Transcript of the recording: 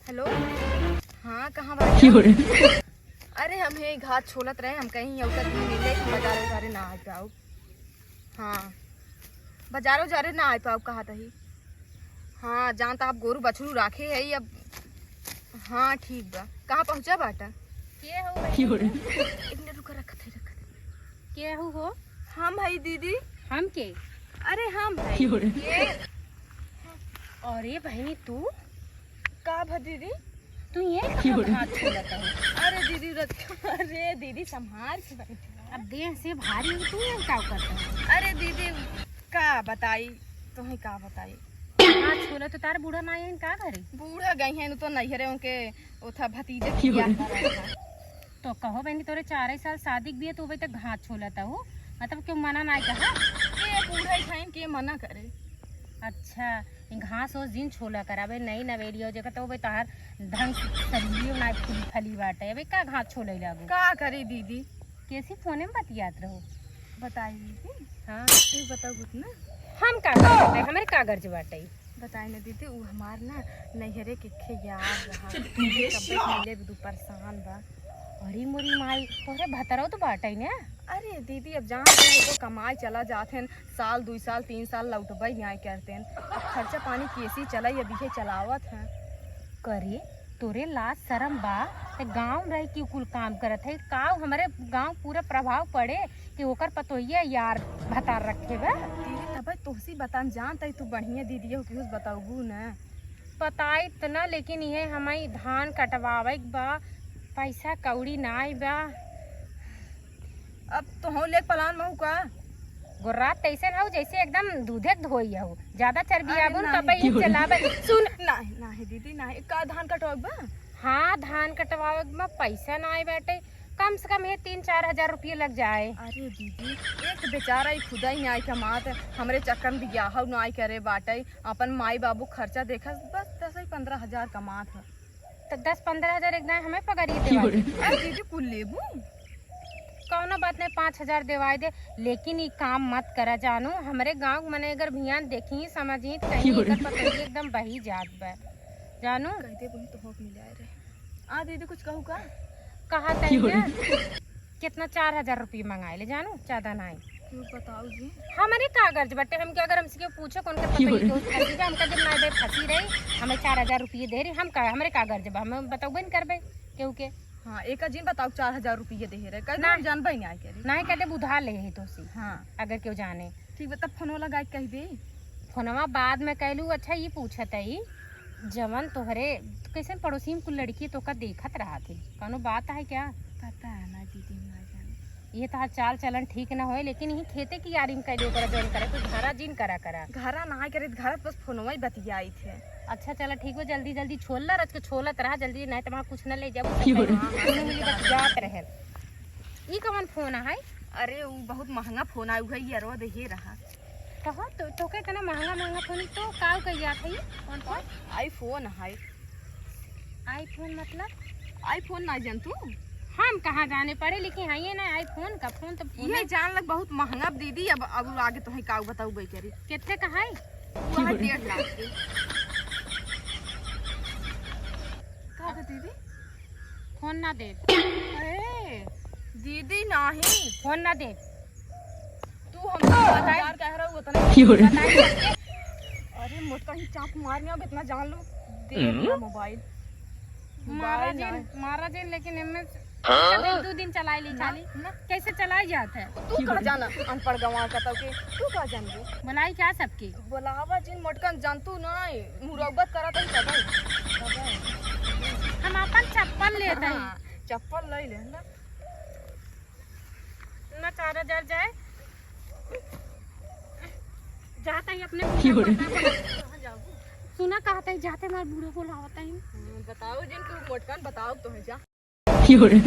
Hello. हाँ कहाँ बात? अरे हम हे घाट छोलत रहे, हम कहीं अवसर मिले कि बाजारो जारे ना आ पाओ। हाँ बाजारो जारे ना आ पाओ कहा तही। हाँ जानता आप गोरू बछरू राखे है अब। हाँ ठीक बा, कहाँ पहुँचा बाटा? के हो एक मिनट रुका, रखत है। के हो? हम भाई दीदी। हम के? अरे हम भाई के? अरे बहनी तू का भा दीदी? तू ये कहाँ हाथ छोड़ता है? अरे दीदी संभाल के बैठा। अब देह से भारी हो तू ये क्या करता है? अरे दीदी का बताई तुम्हें, का बताई हाथ छोड़ा तो तार बूढ़ा माँ का करे? बूढ़ा गई है तो नहीं है उनके उथा भतीजे की बियाह करा था। तो कहो बहनी तोरे 4 साल शादी भी है तो अभी तक हाथ छोड़ता हो, मतलब क्यों मना नहीं कहा? के बूढ़ा ही खाइन के मना करे। अच्छा घास हो दिन छोला करावे नहीं नवेली हो जगह तो भाई तार ढंग सलियो ना फूली फली बाटे अबे का घास छोले लागू का करे दीदी? कैसी फोने में बतियात रहो? बताई दीदी। हाँ तू बताओ कुछ ना। हम कागज बाटे हमारे कागज बाटे बताई ना दीदी, वो हमार ना नैहरे के खे याद रहा कब मिले दू परेशान बा। अरे मोरी माई तोरे भतरो तो बाटे ना। अरे दीदी अब जान तो कमाई चला जाते हैं, साल 2 साल 3 साल लौटबई नहीं करते हैं। अब खर्चा पानी कैसी चला अभी है चलावत है। करे तोरे लाज शर्म बा ते गांव रह के कुल काम करत है का हमारे गांव पूरा प्रभाव पड़े कि ओकर पतोहिया यार भतार रखे बा। दीदी तब तुहसी बतान जानता तू बढ़िया दीदी हो कि बताऊगू ना। पताई तो ना लेकिन ये हमारी धान कटवावे बा, पैसा कौड़ी नाई बा। अब तो हो ले पलान महू का गोर्रात तैसे हो जैसे एकदम दूधे धोई हो, ज्यादा चर्बी आबू नहीं, तब ही चलावे। सुन नहीं नहीं दीदी नहीं, का धान कटवाब बा? हाँ धान कटवावे में पैसा ना आए बैठे, कम से कम ये 3-4 हजार रुपये लग जाए। अरे दीदी एक बेचारा ही खुदा ही नहीं कमात, हमरे चक्कर में बियाह नहीं करे बाटे, अपन माई बाबू खर्चा देखा बस 10-15 हजार कमात है। तो 10-15 हजार एकदम हमें पगारी देवाई। अरे दीदी कुल लेबू कौनो बात नहीं 5 हजार देवाई दे, लेकिन ये काम मत करा जानू। हमारे गांव मने अगर भियान देखी समझी कहीं एकदम बही जात बा जानू। कहते वही तो हो मिल रहे। आ दीदी कुछ कहू का? कहा तैयार कितना 4000 रुपये मंगाए ले जानू, ज्यादा नहीं। क्यों बताओ जी? हमारे कागज बटे हम क्या अगर हमसे पूछो कौन के पता हमका जब ना दे फंसी रही हमें 4000 रुपये दे रही हम का हमारे कागज बा हम बताओगे नहीं करबे केहू के। हाँ एक जिन बताओ 4000 रुपये दे रहे कह ना जानबे नहीं करी नहीं कहते बुधा ले ही तो सी। हाँ अगर क्यों जाने ठीक बता फोन लगा कह दे। फोनवा बाद में कहलू। अच्छा ये पूछत है जवन तोहरे कैसे पड़ोसी में कुल लड़की तो का देखत रहा थी कौनो बात है क्या? पता है ना दीदी ना जाने ये तो चाल चलन ठीक ना होए, लेकिन यही खेते की यारी में कैले ओकरा जौन करे तो घरा जिन करा घरा ना करे घर बस फोनवा ही बतियाई थे। अच्छा चला ठीक हो जल्दी जल्दी छोल रच के छोलत रहा जल्दी नहीं तो वहाँ कुछ न ले जाओ जात रहे। ये कौन फोन है? अरे वो बहुत महंगा फोन आया है यार, दे रहा कहा तो के इतना महंगा फोन तो का कह जात है? कौन फोन? आईफोन है। आईफोन मतलब आईफोन ना जान तू? हम कहाँ जाने पड़े, लेकिन है ये ना आईफोन का फोन तो ये जान लग बहुत महंगा दीदी। अब आगे तो का बताऊ गई करी कितने का है? 1.5 लाख के। का दीदी फोन ना दे? अरे दीदी नहीं फोन ना दे तू हम 1000 कह रहा हूँ उतना। अरे मोटका ही चाप मारने अब इतना जान लो दे मोबाइल मारा जी लेकिन इनमें 2 दिन चलाई ली चाली ना कैसे चलाई जाता है? तू कहाँ जाना अनपढ़ गंवा का के तू कहाँ जान दे बुलाई क्या सबकी बोलावा जिन मोटकन जानतू नहीं मुरब्बत करा तो हम अपन चप्पल लेते हैं। चप्पल ले ले ना 4000 जाए जाता ही अपने सुना कहा था जाते हमारे बूढ़े को लावता ही। बताओ जिन तू मोटकन बताओ तो है जा Fiore.